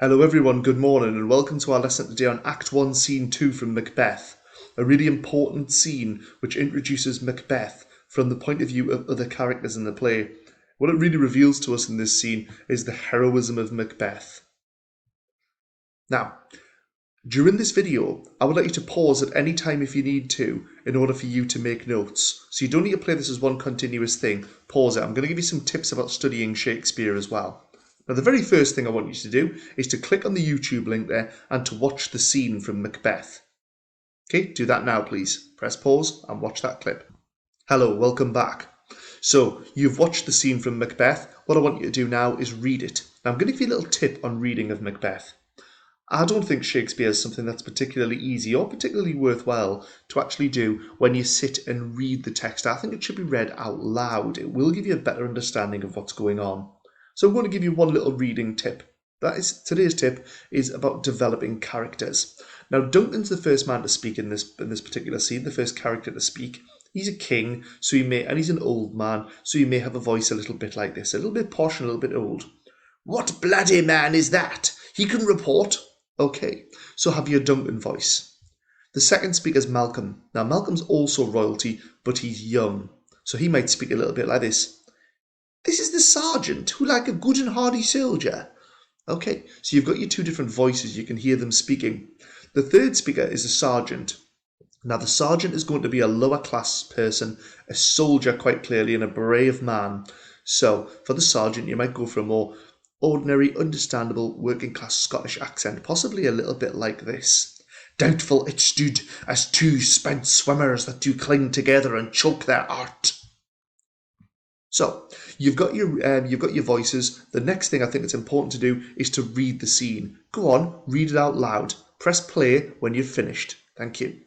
Hello everyone, good morning and welcome to our lesson today on Act 1, Scene 2 from Macbeth. A really important scene which introduces Macbeth from the point of view of other characters in the play. What it really reveals to us in this scene is the heroism of Macbeth. Now, during this video, I would like you to pause at any time if you need to in order for you to make notes. So you don't need to play this as one continuous thing. Pause it. I'm going to give you some tips about studying Shakespeare as well. Now, the very first thing I want you to do is to click on the YouTube link there and to watch the scene from Macbeth. Okay, do that now, please. Press pause and watch that clip. Hello, welcome back. So, you've watched the scene from Macbeth. What I want you to do now is read it. Now, I'm going to give you a little tip on reading of Macbeth. I don't think Shakespeare is something that's particularly easy or particularly worthwhile to actually do when you sit and read the text. I think it should be read out loud. It will give you a better understanding of what's going on. So I'm going to give you one little reading tip. Today's tip is about developing characters. Now, Duncan's the first man to speak in this particular scene, the first character to speak. He's a king, and he's an old man, so he may have a voice a little bit like this, a little bit posh and a little bit old. What bloody man is that? He can report. Okay, so have your Duncan voice. The second speaker is Malcolm. Now, Malcolm's also royalty, but he's young, so he might speak a little bit like this. This is the sergeant, who like a good and hardy soldier. Okay, so you've got your two different voices, you can hear them speaking. The third speaker is the sergeant. Now, the sergeant is going to be a lower class person, a soldier quite clearly, and a brave man. So, for the sergeant, you might go for a more ordinary, understandable, working class Scottish accent, possibly a little bit like this. Doubtful it stood as two spent swimmers that do cling together and choke their art. So, you've got your voices. The next thing I think it's important to do is to read the scene. Go on, read it out loud. Press play when you've finished. Thank you.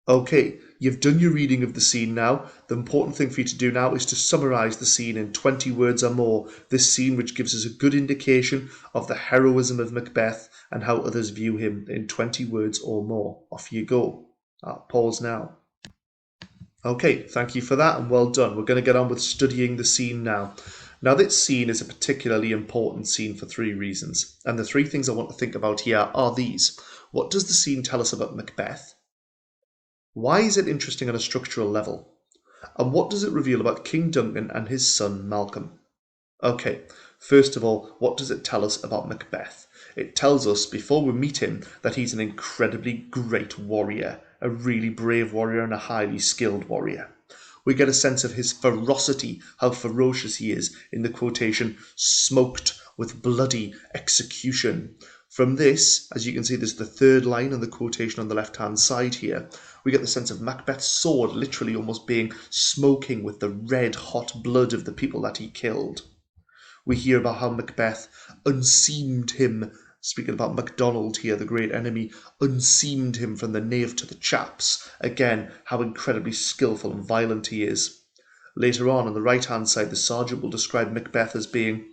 Okay, you've done your reading of the scene now. The important thing for you to do now is to summarise the scene in 20 words or more. This scene which gives us a good indication of the heroism of Macbeth and how others view him in 20 words or more. Off you go. I'll pause now. Okay, thank you for that and well done. We're going to get on with studying the scene now. Now, this scene is a particularly important scene for three reasons. And the three things I want to think about here are these. What does the scene tell us about Macbeth? Why is it interesting on a structural level? And what does it reveal about King Duncan and his son Malcolm? Okay, first of all, what does it tell us about Macbeth? It tells us, before we meet him, that he's an incredibly great warrior, a really brave warrior and a highly skilled warrior. We get a sense of his ferocity, how ferocious he is, in the quotation, smoked with bloody execution. From this, as you can see, there's the third line on the quotation on the left-hand side here. We get the sense of Macbeth's sword literally almost being smoking with the red-hot blood of the people that he killed. We hear about how Macbeth unseamed him, speaking about MacDonald here, the great enemy, unseamed him from the knave to the chaps. Again, how incredibly skillful and violent he is. Later on the right-hand side, the sergeant will describe Macbeth as being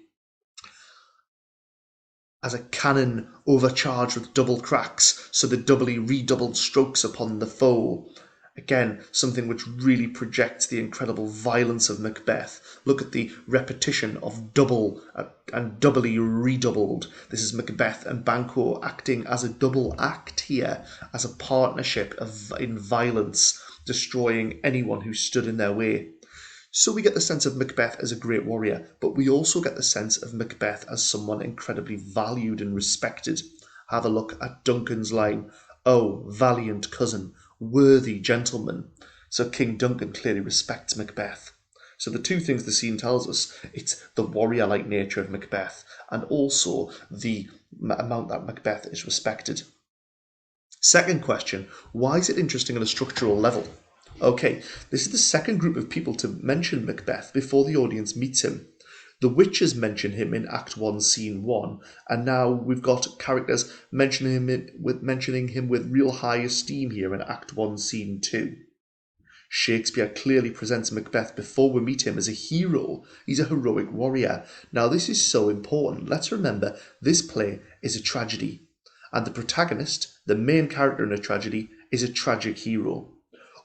as a cannon overcharged with double cracks, so the doubly redoubled strokes upon the foe. Again, something which really projects the incredible violence of Macbeth. Look at the repetition of double and doubly redoubled. This is Macbeth and Banquo acting as a double act here, as a partnership in violence, destroying anyone who stood in their way. So we get the sense of Macbeth as a great warrior, but we also get the sense of Macbeth as someone incredibly valued and respected. Have a look at Duncan's line, "Oh, valiant cousin, worthy gentleman." So King Duncan clearly respects Macbeth. So the two things the scene tells us, it's the warrior-like nature of Macbeth and also the amount that Macbeth is respected. Second question, why is it interesting on a structural level? Okay, this is the second group of people to mention Macbeth before the audience meets him. The witches mention him in Act 1, Scene 1, and now we've got characters mentioning him with real high esteem here in Act 1, Scene 2. Shakespeare clearly presents Macbeth before we meet him as a hero. He's a heroic warrior. Now, this is so important. Let's remember, this play is a tragedy, and the protagonist, the main character in a tragedy, is a tragic hero.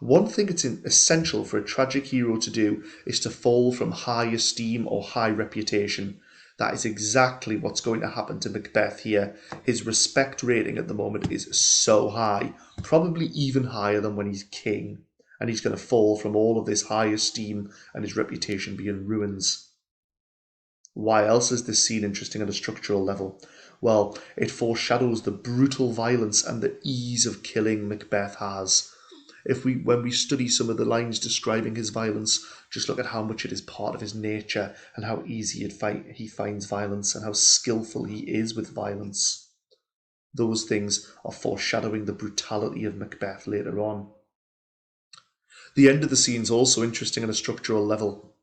One thing it's essential for a tragic hero to do is to fall from high esteem or high reputation. That is exactly what's going to happen to Macbeth here. His respect rating at the moment is so high, probably even higher than when he's king, and he's going to fall from all of this high esteem and his reputation be in ruins. Why else is this scene interesting at a structural level? Well, it foreshadows the brutal violence and the ease of killing Macbeth has. When we study some of the lines describing his violence, just look at how much it is part of his nature and how easy he finds violence and how skillful he is with violence. Those things are foreshadowing the brutality of Macbeth later on. The end of the scene is also interesting at a structural level.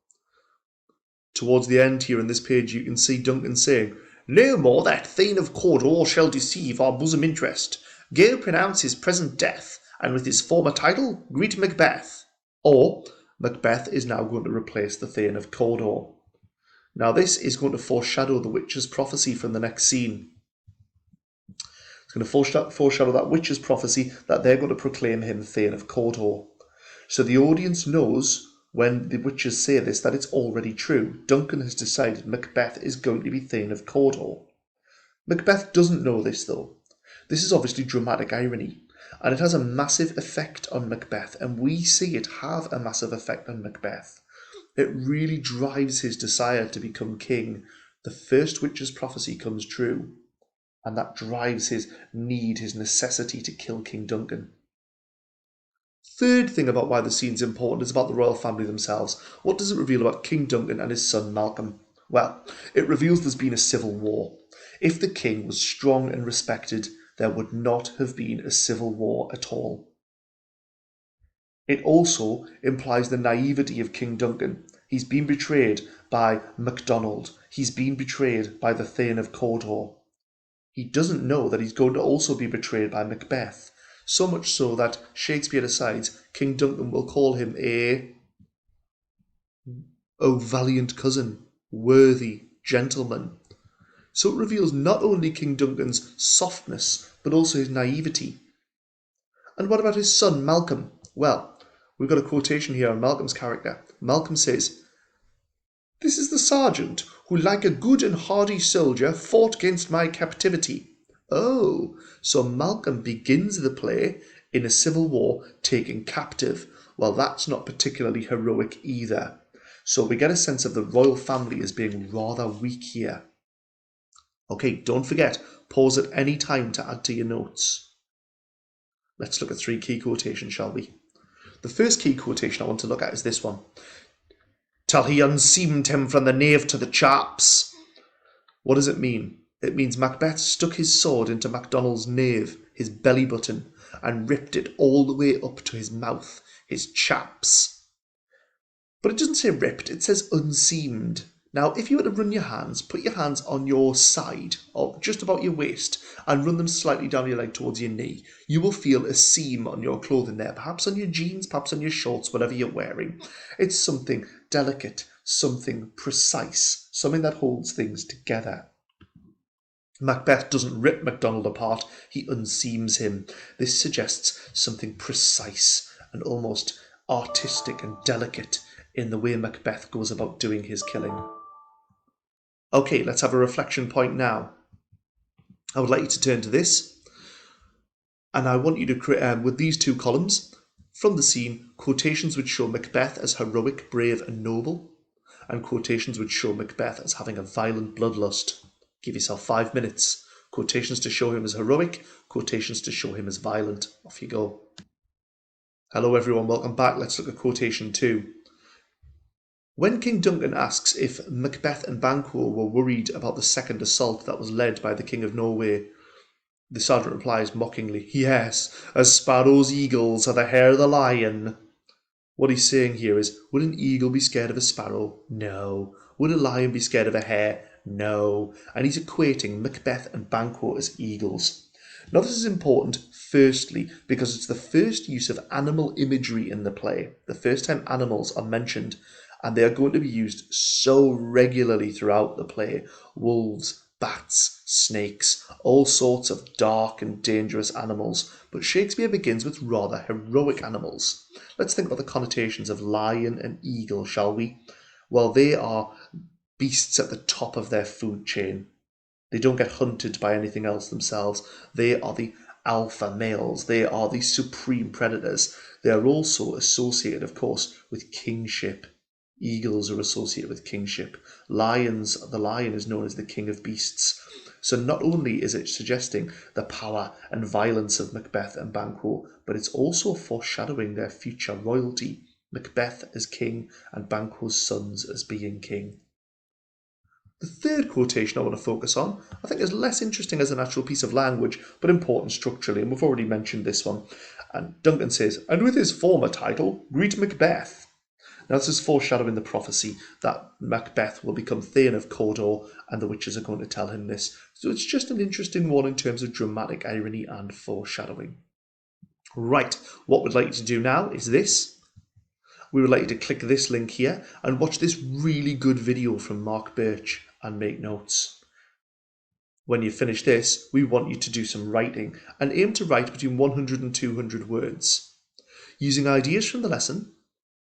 Towards the end here in this page, you can see Duncan saying, "No more that Thane of Cawdor shall deceive our bosom interest. Go pronounce his present death, and with his former title, greet Macbeth." Or, Macbeth is now going to replace the Thane of Cawdor. Now this is going to foreshadow the witch's prophecy from the next scene. It's going to foreshadow that witch's prophecy that they're going to proclaim him Thane of Cawdor. So the audience knows when the witches say this that it's already true. Duncan has decided Macbeth is going to be Thane of Cawdor. Macbeth doesn't know this though. This is obviously dramatic irony, and it has a massive effect on Macbeth, and we see it have a massive effect on Macbeth. It really drives his desire to become king. The first witch's prophecy comes true, and that drives his need, his necessity to kill King Duncan. Third thing about why the scene's important is about the royal family themselves. What does it reveal about King Duncan and his son Malcolm? Well, it reveals there's been a civil war. If the king was strong and respected, there would not have been a civil war at all. It also implies the naivety of King Duncan. He's been betrayed by MacDonald. He's been betrayed by the Thane of Cawdor. He doesn't know that he's going to also be betrayed by Macbeth. So much so that Shakespeare decides King Duncan will call him "O valiant cousin, worthy gentleman." So it reveals not only King Duncan's softness, but also his naivety. And what about his son, Malcolm? Well, we've got a quotation here on Malcolm's character. Malcolm says, "This is the sergeant who, like a good and hardy soldier, fought against my captivity." Oh, so Malcolm begins the play in a civil war taken captive. Well, that's not particularly heroic either. So we get a sense of the royal family as being rather weak here. Okay, don't forget, pause at any time to add to your notes. Let's look at 3 key quotations, shall we? The first key quotation I want to look at is this one. "Till he unseamed him from the nave to the chaps." What does it mean? It means Macbeth stuck his sword into MacDonald's nave, his belly button, and ripped it all the way up to his mouth, his chaps. But it doesn't say ripped, it says unseamed. Now, if you were to run your hands, put your hands on your side, or just about your waist, and run them slightly down your leg towards your knee, you will feel a seam on your clothing there, perhaps on your jeans, perhaps on your shorts, whatever you're wearing. It's something delicate, something precise, something that holds things together. Macbeth doesn't rip MacDonald apart, he unseams him. This suggests something precise and almost artistic and delicate in the way Macbeth goes about doing his killing. Okay, let's have a reflection point now. I would like you to turn to this, and I want you to create, with these 2 columns, from the scene, quotations which show Macbeth as heroic, brave and noble, and quotations which show Macbeth as having a violent bloodlust. Give yourself 5 minutes. Quotations to show him as heroic, quotations to show him as violent. Off you go. Hello everyone, welcome back. Let's look at quotation 2. When King Duncan asks if Macbeth and Banquo were worried about the second assault that was led by the King of Norway, the sergeant replies mockingly, "Yes, as sparrows eagles are the hare of the lion." What he's saying here is, would an eagle be scared of a sparrow? No. Would a lion be scared of a hare? No. And he's equating Macbeth and Banquo as eagles. Now this is important, firstly, because it's the first use of animal imagery in the play. The first time animals are mentioned, and they are going to be used so regularly throughout the play. Wolves, bats, snakes, all sorts of dark and dangerous animals. But Shakespeare begins with rather heroic animals. Let's think about the connotations of lion and eagle, shall we? Well, they are beasts at the top of their food chain. They don't get hunted by anything else themselves. They are the alpha males. They are the supreme predators. They are also associated, of course, with kingship. Eagles are associated with kingship. Lions, the lion is known as the king of beasts. So not only is it suggesting the power and violence of Macbeth and Banquo, but it's also foreshadowing their future royalty. Macbeth as king and Banquo's sons as being king. The third quotation I want to focus on, I think, is less interesting as an actual piece of language, but important structurally, and we've already mentioned this one. And Duncan says, "And with his former title, greet Macbeth." Now this is foreshadowing the prophecy that Macbeth will become Thane of Cawdor, and the witches are going to tell him this. So it's just an interesting one in terms of dramatic irony and foreshadowing. Right, what we'd like you to do now is this. We would like you to click this link here and watch this really good video from Mark Birch and make notes. When you finish this, we want you to do some writing and aim to write between 100 and 200 words. Using ideas from the lesson,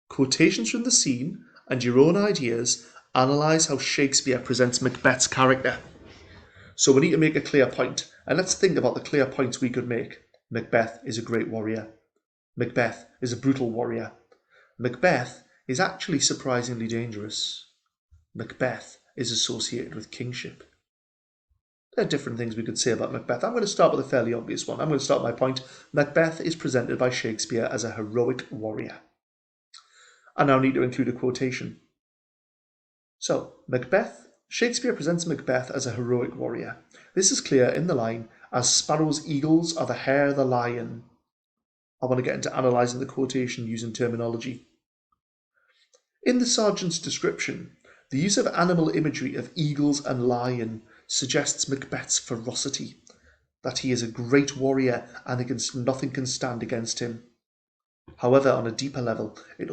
quotations from the scene, and your own ideas, analyse how Shakespeare presents Macbeth's character. So we need to make a clear point, and let's think about the clear points we could make. Macbeth is a great warrior. Macbeth is a brutal warrior. Macbeth is actually surprisingly dangerous. Macbeth is associated with kingship. There are different things we could say about Macbeth. I'm going to start with a fairly obvious one. I'm going to start my point. Macbeth is presented by Shakespeare as a heroic warrior. I now need to include a quotation. So, Shakespeare presents Macbeth as a heroic warrior. This is clear in the line, "As sparrows eagles are the hare the lion." I want to get into analysing the quotation using terminology. In the sergeant's description, the use of animal imagery of eagles and lion suggests Macbeth's ferocity, that he is a great warrior and nothing can stand against him. However, on a deeper level, it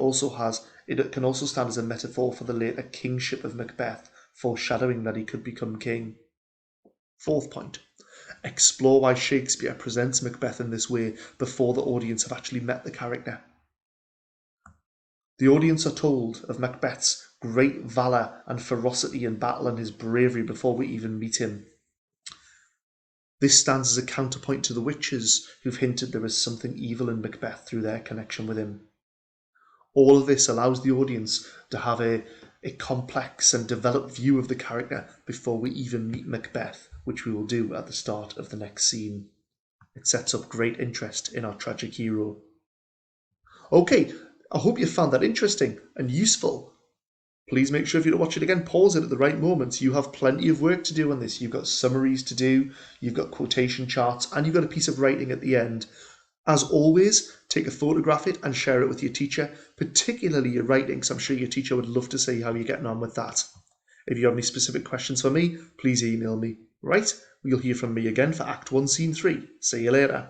can also stand as a metaphor for the later kingship of Macbeth, foreshadowing that he could become king. Fourth point, explore why Shakespeare presents Macbeth in this way before the audience have actually met the character. The audience are told of Macbeth's great valour and ferocity in battle and his bravery before we even meet him. This stands as a counterpoint to the witches who've hinted there is something evil in Macbeth through their connection with him. All of this allows the audience to have a complex and developed view of the character before we even meet Macbeth, which we will do at the start of the next scene. It sets up great interest in our tragic hero. Okay, I hope you found that interesting and useful. Please make sure if you don't watch it again, pause it at the right moments. You have plenty of work to do on this. You've got summaries to do, you've got quotation charts, and you've got a piece of writing at the end. As always, take a photograph it and share it with your teacher, particularly your writing, because I'm sure your teacher would love to see how you're getting on with that. If you have any specific questions for me, please email me. Right, you'll hear from me again for Act 1, Scene 3. See you later.